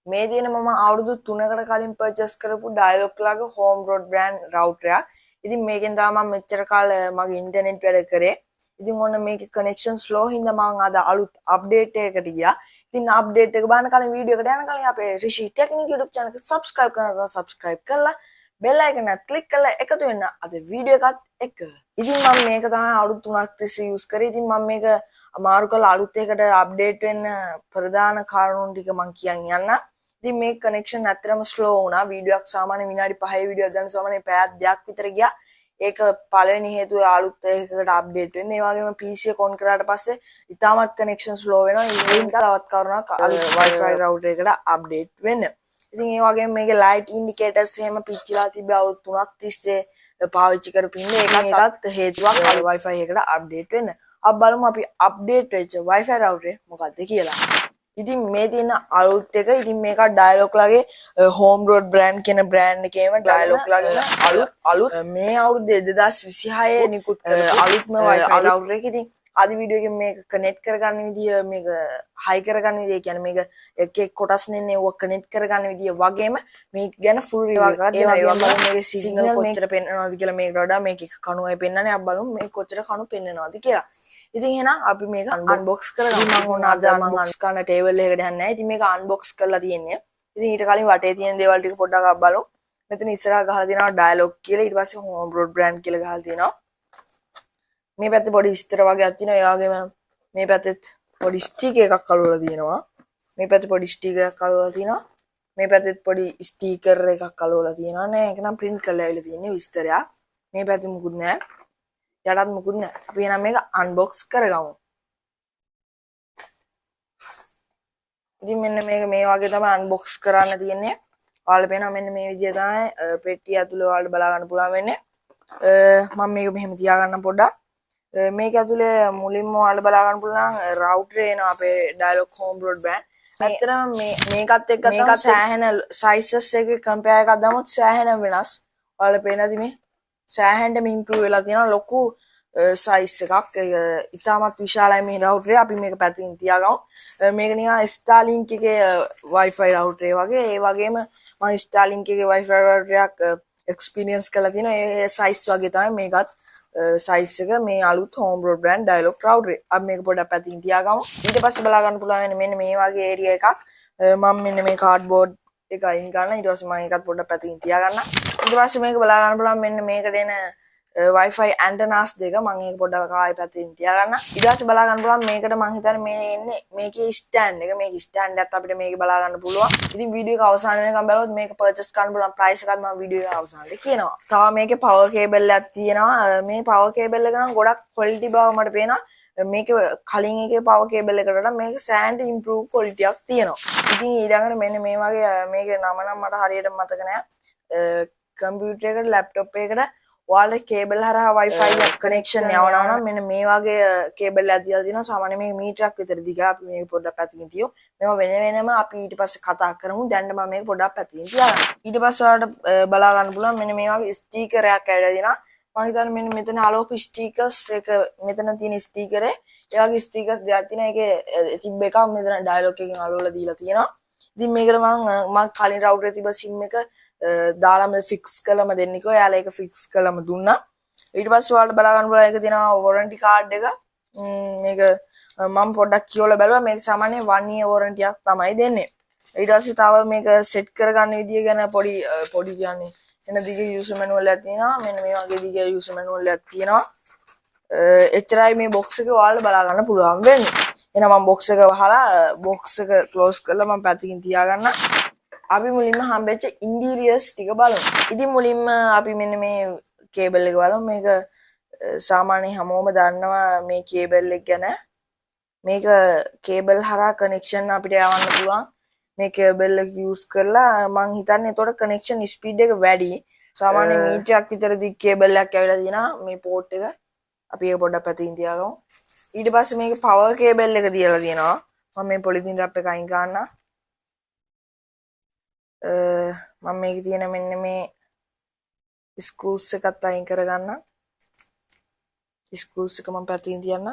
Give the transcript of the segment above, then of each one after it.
මේ දින මම අවුරුදු 3කට කලින් පර්චේස් කරපු ඩයලොග්ලාගේ හෝම් රෝඩ් බ්‍රෑන්ඩ් රවුටර් එකක්. ඉතින් මේකෙන් තමයි මම මෙච්චර කාල මගේ ඉන්ටර්නෙට් වැඩ කරේ. ඉතින් ඔන්න මේකේ කනෙක්ෂන් ස්ලෝ හින්දා මම අද අලුත් අප්ඩේට් එකකට ගියා. ඉතින් අප්ඩේට් එක බලන්න කලින් වීඩියෝ එකට යන කලින් අපේ රිෂි ටෙක්නික් YouTube channel එක subscribe කරනවා subscribe කරලා bell icon එක click කරලා එකතු වෙන්න අද වීඩියෝ එකත් එක්ක. ඉතින් මම මේක තමයි අවුරුදු 3ක් තිස්සේ යූස් කරේ. ඉතින් මම මේක අමාරු කරලා අලුත් එකකට අප්ඩේට් වෙන්න ප්‍රධාන කාරණු ටික මම කියන් යන්න. ඉතින් මේ කනෙක්ෂන් ඇත්තටම ස්ලෝ වුණා. වීඩියෝ එකක් සාමාන්‍ය විනාඩි 5 වීඩියෝ ගන්න සාමාන්‍ය පැයක් දෙකක් විතර ගියා. ඒක පළවෙනි හේතුව අලුත් එකකට අප්ඩේට් වෙන්න. ඒ වගේම PC එක ඔන් කරාට පස්සේ ඉතාමත් කනෙක්ෂන් ස්ලෝ වෙනවා. ඒකෙන් තවත් කරුණක් අලුත් Wi-Fi router එකකට අප්ඩේට් වෙන්න. ඉතින් ඒ වගේම මේකේ light indicators එහෙම පිච්චිලා තිබ්බේ අවුරුදු 3ක් තිස්සේ පාවිච්චි කරපු ඉන්නේ. ඒකත් හේතුවක් Wi-Fi එකට අප්ඩේට් වෙන්න. අපි බලමු අපි අප්ඩේට් වෙච්ච Wi-Fi router මොකක්ද කියලා. ඉතින් මේ තියෙන අලුත් එක ඉතින් මේක ඩයලොග්ලාගේ හෝම් රෝඩ් බ්‍රෑන්ඩ් කියන බ්‍රෑන්ඩ් එකේම ඩයලොග්ලාගේ අලුත් මේ අවුරුදු 2026 නිකුත් අලුත්ම Wi-Fi router එක. ඉතින් අද වීඩියෝ එකෙන් මේක කනෙක්ට් කරගන්න විදිය මේක හයි කරගන්න විදිය කියන්නේ මේක එක එක කොටස් නෙන්නේ ඔය කනෙක්ට් කරගන්න විදිය වගේම මේක ගැන ෆුල් රිවිව් එකක් දෙනවා. ඒ වගේම මේකේ සිග්නල් කොච්චර පෙන්නනවද කියලා මේකට වඩා මේක කණුවයි පෙන්නන්නේ. අපි බලමු මේක කොච්චර කණු පෙන්නනවද කියලා. ඉතින් එහෙනම් අපි මේක අන්බොක්ස් කරගමු. මම ඕන අද අන්බොක්ස් කරන ටේබල් එකකට යන්නේ නැහැ. ඉතින් මේක අන්බොක්ස් කරලා තියෙන්නේ. ඉතින් ඊට කලින් වටේ තියෙන දේවල් ටික පොඩ්ඩක් අපි බලමු. මෙතන ඉස්සරහා ගහලා තියෙනවා ඩයලොග් කියලා. ඊට පස්සේ හෝම් රෝඩ් බ්‍රෑන්ඩ් කියලා ගහලා තියෙනවා. මේ පැත්තේ පොඩි විස්තර වගේක් තියෙනවා. ඒ වගේම මේ පැත්තෙත් පොඩි ස්ටිකර් එකක් අලවලා තියෙනවා. මේ පැත්තේ පොඩි ස්ටිකර් එකක් අලවලා තියෙනවා. මේ පැත්තෙත් පොඩි ස්ටිකර් එකක් අලවලා තියෙනවා. නෑ ඒක නම් print කරලා ආවිල්ලා තියෙන්නේ විස්තරයක්. මේ පැත්තේ මුකුත් නෑ. යටත් මුකුත් නෑ. අපි එහෙනම් මේක අන්බොක්ස් කරගමු. ඉතින් මෙන්න මේක මේ වගේ තමයි අන්බොක්ස් කරන්න තියෙන්නේ. ඔයාලා පේනවා මෙන්න මේ විදිය තමයි පෙට්ටිය ඇතුලේ ඔයාලට බලා ගන්න පුළුවන් වෙන්නේ. මම මේක මෙහෙම තියාගන්න පොඩ්ඩක්. මේක ඇතුලේ මුලින්ම ඔයාලට බලා ගන්න පුළුවන් රවුටර් එනවා අපේ ඩයලොග් හෝම් රෝඩ් බ්‍රෑන්ඩ්. ඇත්තටම මේකත් එක්ක මේකත් සෑහෙන සයිසස් එකේ කම්පෙයාර් එකක් දාමුත් සෑහෙන වෙනස්. ඔයාලා පේනවාද මේ? සෑහෙනටම ඉම්ප්‍රූව් වෙලා තියෙනවා. ලොකු සයිස් එකක්. ඒක ඉතාමත් විශාලයි මේ රවුටර් එක. අපි මේක පැත්තකින් තියාගමු. මේක නිකන් Starlink එකේ Wi-Fi රවුටර් වගේ. ඒ වගේම මම Starlink එකේ Wi-Fi රවුටර් එකක් එක්ස්පීරියන්ස් කරලා තියෙනවා. ඒ සයිස් වගේ තමයි මේකත් සයිස් එක මේ අලුත් home road brand Dialog router එක. අපි මේක පොඩ්ඩක් පැත්තකින් තියාගමු. ඊට පස්සේ බලා ගන්න පුළුවන් මෙන්න මේ වගේ ඒරියා එකක්. මම මෙන්න මේ කාඩ්බෝඩ් එක අයින් කරලා ඊට පස්සේ මම ඒකත් පොඩ්ඩක් පැත්තකින් තියාගන්න. ඊට පස්සේ මේක බලා ගන්න පුළුවන් මෙන්න මේකට එන Wi-Fi antennas දෙක මම ඒක පොඩ්ඩක් ආයෙ පැත්තකින් තියාගන්න. ඊට පස්සේ බලා ගන්න පුළුවන් මේකට මම හිතන්නේ මේ එන්නේ මේකේ ස්ටෑන්ඩ් එක. මේක ස්ටෑන්ඩ් එකත් අපිට මේක බලා ගන්න පුළුවන්. ඉතින් වීඩියෝ එක අවසන් වෙනකම් බලුවොත් මේක පර්චේස් කරන්න පුළුවන් ප්‍රයිස් එකත් මම වීඩියෝ එක අවසානයේ කියනවා. තව මේකේ පවර් කේබල් එකක් තියෙනවා. මේ පවර් කේබල් එක නම් ගොඩක් ක්වොලිටි බව මට පේනවා. මේක කලින් එකේ පවර් කේබල් එකට වඩා මේක සෑහෙන ඉම්ප්‍රූව් ක්වොලිටි එකක් තියෙනවා. ඉතින් ඊළඟට මෙන්න මේ වගේ මේකේ නම නම් මට හරියට මතක නෑ. කම්පියුටර් එකට ලැප්ටොප් එකකට ඔයාලේ කේබල් හරහා Wi-Fi එක කනෙක්ෂන් යවනවා නම් මෙන්න මේ වගේ කේබල් එකක් දීලා තියෙනවා. සාමාන්‍ය මේක මීටරයක් විතර දිග. අපි මේක පොඩ්ඩක් පැත්තකින් තියමු. මේවා වෙන වෙනම අපි ඊට පස්සේ කතා කරමු. දැන් මම මේක පොඩ්ඩක් පැත්තකින් තියාගන්න. ඊට පස්සේ ඔයාලට බලා ගන්න පුළුවන් මෙන්න මේ වගේ ස්ටිකර් එකක් ඇවිල්ලා තියෙනවා. මම හිතන්නේ මෙන්න මෙතන අලෝප ස්ටිකර්ස් එක මෙතන තියෙන ස්ටිකරේ ඒ වගේ ස්ටිකර්ස් දෙකක් තියෙනවා. ඒකේ තිබ්බ එකක් මෙතන ඩයලොග් එකකින් අලවලා දීලා තියෙනවා. ඉතින් මේකට මම කලින් රවුටර් තිබ්බ සිම් එක දාලාම ෆික්ස් කළම දෙන්නකෝ. එයාලා ඒක ෆික්ස් කළම දුන්නා. ඊට පස්සේ ඔයාලට බලා ගන්න පුළුවන් ඒක තියෙනවා වොරන්ටි කාඩ් එක. මේක මම පොඩ්ඩක් කියවලා බැලුවා. මේක සාමාන්‍ය 1 year වොරන්ටි එකක් තමයි දෙන්නේ. ඊට පස්සේ තව මේක සෙට් කරගන්න විදිය ගැන පොඩි කියන්නේ එන දිගේ යූසර් මැනුවල් එකක් තියෙනවා. මෙන්න මේ වගේ දිගේ යූසර් මැනුවල් එකක් තියෙනවා. එච්චරයි මේ බොක්ස් එක ඔයාලට බලා ගන්න පුළුවන් වෙන්නේ. එහෙනම් මම බොක්ස් එක වහලා බොක්ස් එක ක්ලෝස් කරලා මම පැත්තකින් තියාගන්න. අපි මුලින්ම හම්බෙච්ච ඉන්ටීරියර්ස් ටික බලමු. ඉතින් මුලින්ම අපි මෙන්න මේ කේබල් එක බලමු. මේක සාමාන්‍ය හැමෝම දන්නවා මේ කේබල් එක ගැන. මේක කේබල් හරහා කනෙක්ෂන් අපිට යවන්න පුළුවන්. මේ කේබල් එක යූස් කරලා මං හිතන්නේ එතකොට කනෙක්ෂන් ස්පීඩ් එක වැඩි. සාමාන්‍ය මීටරයක් විතර දිග් කේබල් එකක් ඇවිල්ලා තියෙනවා මේ පෝට් එක. අපි ඒක පොඩ්ඩක් පැත්තකින් තියාගමු. ඊට පස්සේ මේක පවර් කේබල් එක දීලා තියෙනවා. මම මේ පොලිතින් රැප් එක අයින් කරන්න. මම මේකේ තියෙන මෙන්න මේ ස්ක්‍රූස් එකත් අයින් කරගන්න. スクール එක මම පැත්තකින් තියන්න.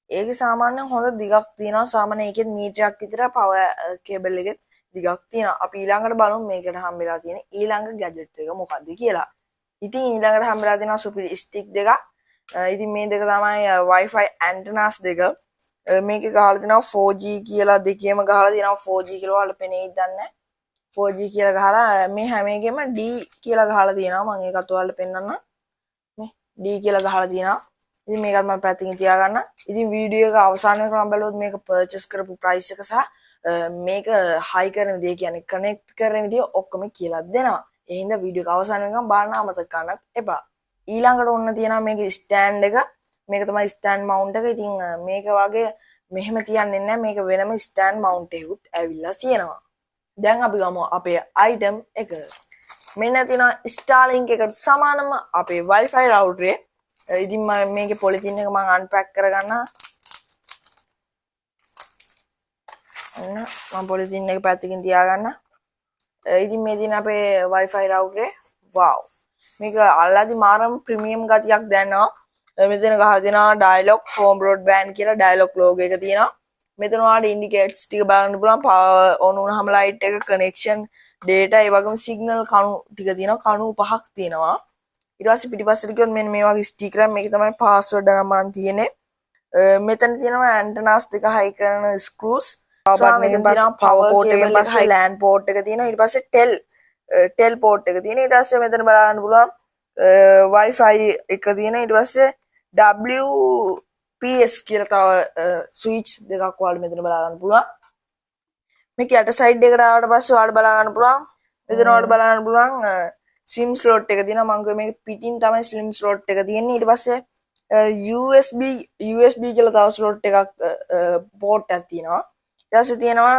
ඒකේ සාමාන්‍යයෙන් හොඳ දිගක් තියෙනවා. සාමාන්‍යයෙන් ඒකෙත් මීටරයක් විතර පවර් කේබල් එකෙත් දිගක් තියෙනවා. අපි ඊළඟට බලමු මේකට හම්බෙලා තියෙන ඊළඟ ගැජට් එක මොකක්ද කියලා. ඉතින් ඊළඟට හම්බෙලා තියෙනවා සුපිරි ස්ටික් දෙකක්. ඉතින් මේ දෙක තමයි Wi-Fi antennas දෙක. මේකේ ගහලා තියෙනවා 4G කියලා දෙකේම ගහලා තියෙනවා 4G කියලා ඔයාලට පෙනෙයිද දන්නේ 4G කියලා ගහලා මේ හැම එකෙම D කියලා ගහලා තියෙනවා. මම ඒකත් ඔයාලට පෙන්නන්නම්. මේ D කියලා ගහලා තියෙනවා. ඉතින් මේකත් මම පැත්තකින් තියාගන්න. ඉතින් වීඩියෝ එක අවසාන වෙනකම් බලුවොත් මේක පර්චේස් කරපු ප්‍රයිස් එක සහ මේක හයි කරන විදිය කියන්නේ කනෙක්ට් කරන විදිය ඔක්කොම කියලා දෙනවා. ඒ හින්දා වීඩියෝ එක අවසාන වෙනකම් බලන්න අමතක කරන්න එපා. ඊළඟට ඔන්න තියෙනවා මේකේ ස්ටෑන්ඩ් එක. මේක තමයි ස්ටෑන්ඩ් මවුන්ට් එක. ඉතින් මේක වගේ මෙහෙම තියන්නේ නැහැ. මේක වෙනම ස්ටෑන්ඩ් මවුන්ට් එකකුත් ඇවිල්ලා තියෙනවා. දැන් අපි ගමු අපේ අයිටම් එක. මෙන්න තියෙනවා Starlink එකට සමානම අපේ Wi-Fi router එක. ඉතින් මම මේකේ පොලිතින් එක මම අන්පැක් කරගන්න. මම පොලිතින් එක පැත්තකින් තියාගන්න. ඉතින් මේ තියෙන අපේ Wi-Fi router එක. wow. මේක අල්ලද්දි මාරම ප්‍රීමියම් ගතියක් දැනෙනවා. මෙතන ගහලා තියෙනවා dialog home broadband කියලා dialog logo එක තියෙනවා. මෙතන ඔයාලට ඉන්ඩිකේටර්ස් ටික බලන්න පුළුවන්. power on වුණාම light එක connection data ඒ වගේම signal කණු ටික තියෙනවා. කණු 5ක් තියෙනවා. ඊට පස්සේ පිටිපස්සට ගියොත් මෙන්න මේ වගේ ස්ටිකර් මේක තමයි password එක මම තියෙන්නේ. මෙතන තියෙනවා antennas දෙක high කරන screws. මෙතන තියෙනවා power port එකෙන් පස්සේ LAN port එක තියෙනවා. ඊට පස්සේ tel port එක තියෙනවා. ඊට පස්සේ මෙතන බලන්න පුළුවන් Wi-Fi එක තියෙනවා. ඊට පස්සේ WPS කියලා තව ස්විච් දෙකක් ඔයාලට මෙතන බලා ගන්න පුළුවන්. මේක යට සයිඩ් එකට ආවට පස්සේ ඔයාලට බලා ගන්න පුළුවන්. මෙතන ඔයාලට බලා ගන්න පුළුවන් SIM slot එක තියෙනවා. මම කිව්වේ මේක පිටින් තමයි SIM slot එක තියෙන්නේ. ඊට පස්සේ USB කියලා තව slot එකක් port එකක් තියෙනවා. ඊට පස්සේ තියෙනවා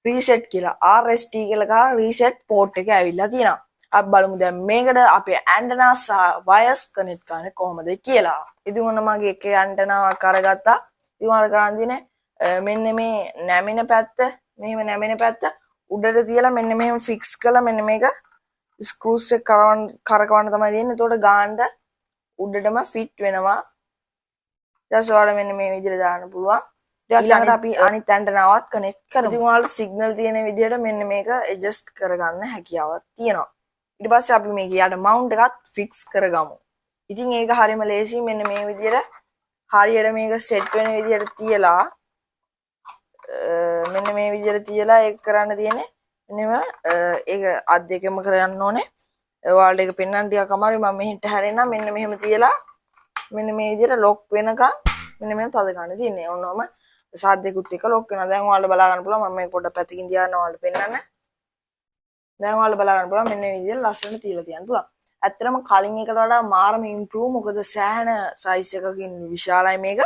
reset කියලා RST කියලා ගහලා reset port එක ඇවිල්ලා තියෙනවා. අපි බලමු දැන් මේකට අපේ ඇන්ටනා සහ වයර්ස් කනෙක්ට් කරන්නේ කොහොමද කියලා. ඉතින් ඔන්න මගේ එක ඇන්ටනාවක් අරගත්තා. ඉතින් ඔයාලා කරන් දිනේ මෙන්න මේ නැමෙන පැත්ත, මෙහෙම නැමෙන පැත්ත උඩට තියලා මෙන්න මෙහෙම ෆික්ස් කරලා මෙන්න මේක ස්ක්‍රූස් එක කරකවන්න තමයි දෙන්නේ. එතකොට ගාන්න උඩටම ෆිට වෙනවා. ඊට පස්සේ ඔයාලා මෙන්න මේ විදිහට දාන්න පුළුවන්. ඊළඟට අපි අනිත් ඇන්ටනාවත් කනෙක්ට් කරමු. ඉතින් ඔයාලට සිග්නල් තියෙන විදිහට මෙන්න මේක ඇඩ්ජස්ට් කරගන්න හැකියාවක් තියෙනවා. ඊට පස්සේ අපි මේක යට මවුන්ට් එකත් ෆික්ස් කරගමු. ඉතින් ඒක හරියම ලේසි. මෙන්න මේ විදිහට හරියට මේක සෙට් වෙන විදිහට තියලා මෙන්න මේ විදිහට තියලා ඒක කරන්න තියෙන්නේ. මෙන්නම ඒක අත් දෙකම කරන්න ඕනේ. ඔයාලට ඒක පෙන්වන්න ටිකක් අමාරුයි. මම මෙහෙට හැරෙන්නම්. මෙන්න මෙහෙම තියලා මෙන්න මේ විදිහට ලොක් වෙනකන් මෙන්න මෙහෙම තද ගන්න තියෙන්නේ. ඕනම සාද්දෙකුත් එක ලොක් වෙනවා. දැන් ඔයාලට බලා ගන්න පුළුවන්. මම මේක පොඩ්ඩක් පැත්තකින් තියාගෙන ඔයාලට පෙන්වන්න. දැන් ඔයාලට බලා ගන්න පුළුවන් මෙන්න මේ විදිහට ලස්සනට තියලා තියන්න පුළුවන්. ඇත්තටම කලින් එකට වඩා මාරම ඉම්ප්‍රූව්. මොකද සෑහෙන සයිස් එකකින් විශාලයි මේක.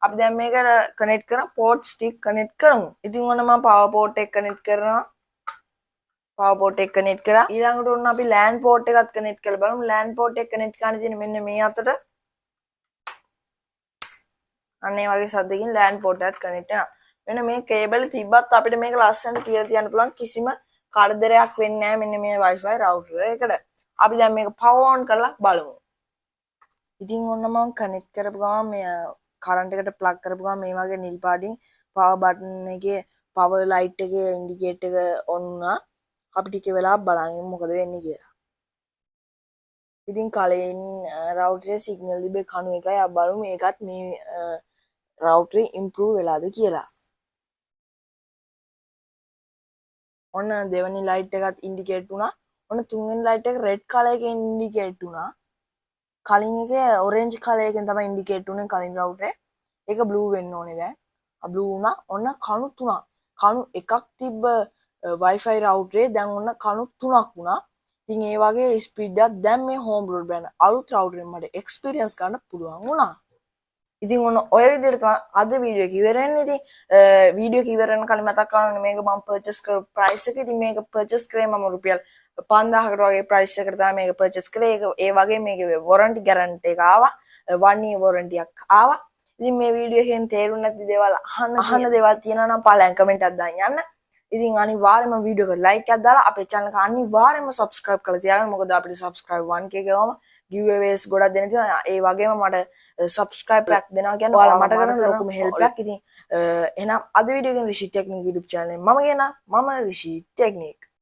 අපි දැන් මේක කනෙක්ට් කරන පෝට් ස්ටික් කනෙක්ට් කරමු. ඉතින් ඔන්න මම පවර් පෝට් එක කනෙක්ට් කරනවා. පවර් පෝට් එක කනෙක්ට් කරා. ඊළඟට ඔන්න අපි LAN පෝට් එකත් කනෙක්ට් කරලා බලමු. LAN පෝට් එක කනෙක්ට් කරන්න තියෙන මෙන්න මේ අතට. අන්න ඒ වගේ සද්දකින් LAN පෝට් එකත් කනෙක්ට් වෙනවා. මෙන්න මේ කේබල් තිබ්බත් අපිට මේක ලස්සනට තියලා තියන්න පුළුවන්. කිසිම කරදරයක් වෙන්නේ නැහැ මෙන්න මේ Wi-Fi router එකට. අපි දැන් මේක power on කරලා බලමු. ඉතින් ඔන්න මම කනෙක්ට් කරපු ගමන් මේ කරන්ට් එකට ප්ලග් කරපු ගමන් මේ වගේ නිල් පාටින් power button එකේ power light එකේ ඉන්ඩිකේටර් එක on වුණා. අපි ටික වෙලාවක් බලන් මොකද වෙන්නේ කියලා. ඉතින් කලින් router එකේ signal තිබ්බේ කණු එකයි. අපි බලමු මේකත් මේ router improve වෙලාද කියලා. ඔන්න දෙවෙනි ලයිට් එකත් ඉන්ඩිකේට් වුණා. ඔන්න තුන්වෙනි ලයිට් එක රෙඩ් කලර් එකෙන් ඉන්ඩිකේට් වුණා. කලින් එකේ ඔරෙන්ජ් කලර් එකෙන් තමයි ඉන්ඩිකේට් වුනේ කලින් රවුටර් එක. ඒක බ්ලූ වෙන්න ඕනේ දැන්. බ්ලූ වුණා. ඔන්න කණු 3ක්. කණු එකක් තිබ්බ Wi-Fi රවුටරේ දැන් ඔන්න කණු 3ක් වුණා. ඉතින් ඒ වගේ ස්පීඩ් එකක් දැන් මේ home broadband අලුත් රවුටරෙන් මට එක්ස්පීරියන්ස් ගන්න පුළුවන් වුණා. ඉතින් ඔන්න ඔය විදිහට තමයි අද වීඩියෝ එක ඉවර වෙන්නේ. ඉතින් වීඩියෝ එක ඉවර වෙන කලින් මතක් කරගන්න මේක මම පර්චේස් කරපු ප්‍රයිස් එක. ඉතින් මේක පර්චේස් කරේ මම රුපියල් 5000කට වගේ ප්‍රයිස් එකකට තමයි මේක පර්චේස් කළේ. ඒක ඒ වගේ මේකේ වොරන්ටි ගැරන්ටි එක ආවා. 1 year වොරන්ටි එකක් ආවා. ඉතින් මේ වීඩියෝ එකෙන් තේරුම් නැති දේවල් අහන්න දේවල් තියෙනවා නම් පළයන් කමෙන්ට් එකක් දාන්න යන්න. ඉතින් අනිවාර්යයෙන්ම වීඩියෝ එකට ලයික් එකක් දාලා අපේ channel එක අනිවාර්යයෙන්ම subscribe කරලා තියාගන්න. මොකද අපිට subscribe 1k ගාම giveaways ගොඩක් දෙන්න තියෙනවා. ඒ වගේම මට subscribe එකක් දෙනවා කියන්නේ ඔයාලා මට කරන ලොකුම help එකක්. ඉතින් එහෙනම් අද වීඩියෝ එකෙන් රිෂි ටෙක්නික් YouTube channel එක මම කියන මම රිෂි ටෙක්නික්